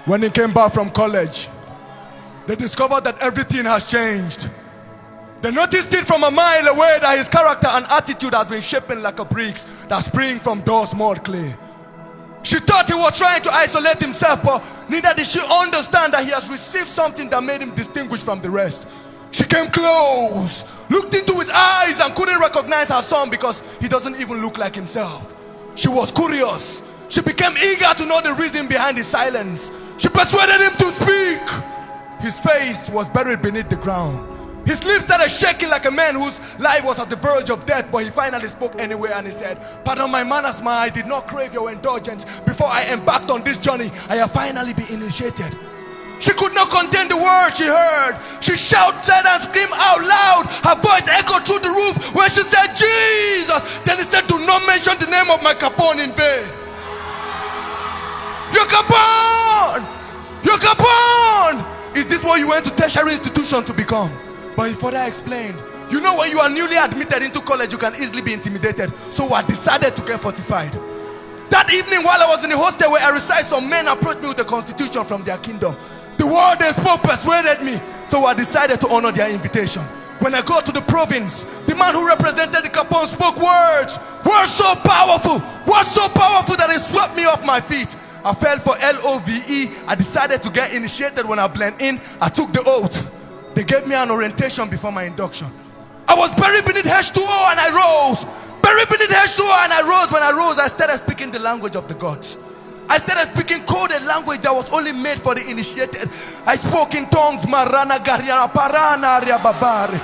When he came back from college, they discovered that everything has changed. They noticed it from a mile away that his character and attitude has been shaping like a bricks that spring from dust, mud, clay. She thought he was trying to isolate himself, but neither did she understand that he has received something that made him distinguished from the rest. She came close, looked into his eyes and couldn't recognize her son because he doesn't even look like himself. She was curious. She became eager to know the reason behind his silence. She persuaded him to speak. His face was buried beneath the ground. His lips started shaking like a man whose life was at the verge of death, but he finally spoke anyway and he said, "Pardon my manners, ma, I did not crave your indulgence. Before I embarked on this journey, I have finally been initiated." She could not contain the words she heard. She shouted and screamed out loud. Her voice echoed through the roof when she said, "Jesus!" Then he said, "Do not mention the name of my Capone in vain." Your Capone! Your Capone! Is this what you went to tertiary institution to become? But he further explained, "You know, when you are newly admitted into college, you can easily be intimidated. So I decided to get fortified." That evening, while I was in the hostel where I reside, some men approached me with the constitution from their kingdom. The word they spoke persuaded me, so I decided to honor their invitation. When I got to the province, the man who represented the Capone spoke words so powerful that it swept me off my feet. I fell for LOVE. I decided to get initiated. When I blend in, I took the oath. They gave me an orientation before my induction. I was buried beneath H2O and I rose. Buried beneath H2O and I rose. When I rose, I started speaking the language of the gods. I started speaking coded language that was only made for the initiated. I spoke in tongues. Marana Gariana Parana Babare.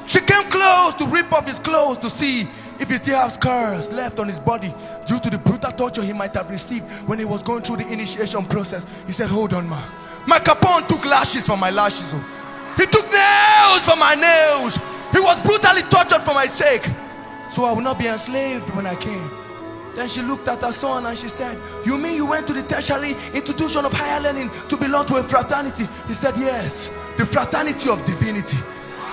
She came close to rip off his clothes to see if he still has scars left on his body due to the brutal torture he might have received when he was going through the initiation process. He said, "Hold on, ma. My Capone took lashes for my lashes. Oh. He took nails for my nails. He was brutally tortured for my sake. So I will not be enslaved when I came." Then she looked at her son and she said, "You mean you went to the tertiary institution of higher learning to belong to a fraternity?" He said, "Yes, the fraternity of divinity.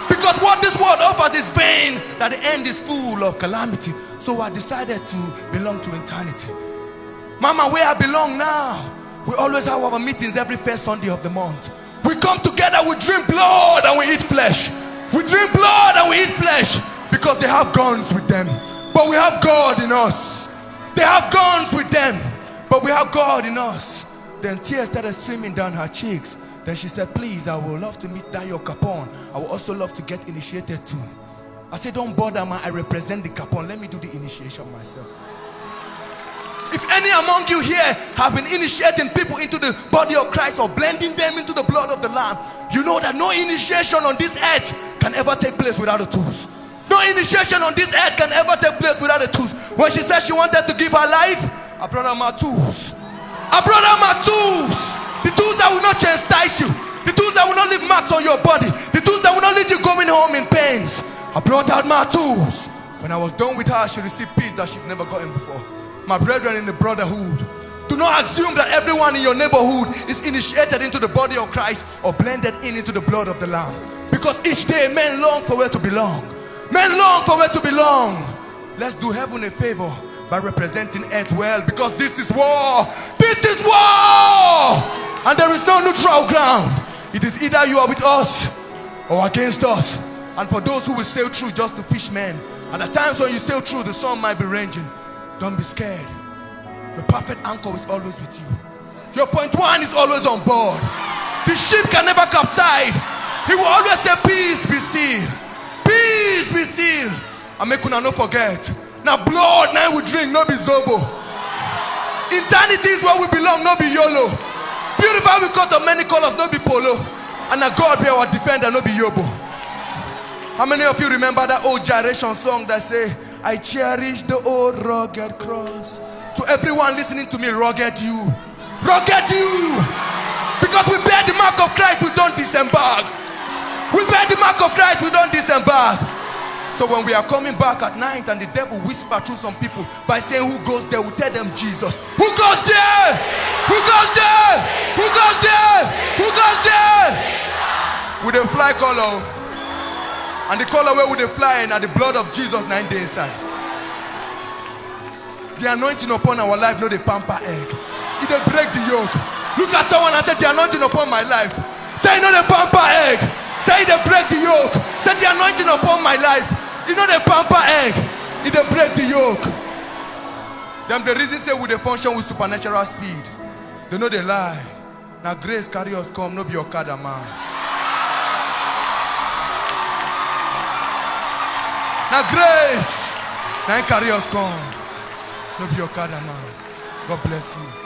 Because what this world offers is vain, that the end is full of calamity. So I decided to belong to eternity." Mama, where I belong now, we always have our meetings every first Sunday of the month. We come together, we drink blood and we eat flesh. We drink blood and we eat flesh because they have guns with them. But we have God in us. They have guns with them, but we have God in us. Then tears started streaming down her cheeks. Then she said, "Please, I would love to meet Dayo Capone. I would also love to get initiated too." I said, "Don't bother, man. I represent the Capone. Let me do the initiation myself." If any among you here have been initiating people into the body of Christ or blending them into the blood of the Lamb, you know that no initiation on this earth can ever take place without the tools. No initiation on this earth can ever take place without the tools. When she said she wanted to give her life, I brought her my tools. I brought her my tools. The tools that will not chastise you. The tools that will not leave marks on your body. The tools that will not leave you going home in pains. I brought out my tools. When I was done with her, she received peace that she'd never gotten before. My brethren in the brotherhood, do not assume that everyone in your neighborhood is initiated into the body of Christ or blended into the blood of the Lamb. Because each day men long for where to belong. Men long for where to belong. Let's do heaven a favor by representing earth well, because this is war. This is war! And there is no neutral ground. It is either you are with us or against us. And for those who will sail through just to fish men, at the times when you sail through, the sun might be raging. Don't be scared. The perfect anchor is always with you. Your point one is always on board. The ship can never capsize. He will always say, "Peace, be still. Peace, be still." And make una no forget. Now blood, now we drink, no be zobo. Eternity is where we belong, no be YOLO. Beautiful we cut of many colors, no be polo. And now God be our defender, no be yobo. How many of you remember that old generation song that say, "I cherish the old rugged cross"? To everyone listening to me, rugged you. Rugged you. Because we bear the mark of Christ, we don't disembark. We bear the mark of Christ, we don't disembark. So when we are coming back at night and the devil whisper through some people by saying, "Who goes there?" we tell them, "Jesus." Who goes there? Who goes there? Who goes there? Who goes there? With a fly color. And the color where we they fly and the blood of Jesus 9 days inside. The anointing upon our life, no the pamper egg. It they break the yoke. Look at someone and say, the anointing upon my life. Say, you know the pamper egg. Say, they break the yoke. Say, the anointing upon my life. You know the pamper egg. It they break the yoke. Them the reason say we they function with supernatural speed. They know they lie. Now grace carry us come, no be your Okada man. Now grace, now carry us come, no be your Okada man. God bless you.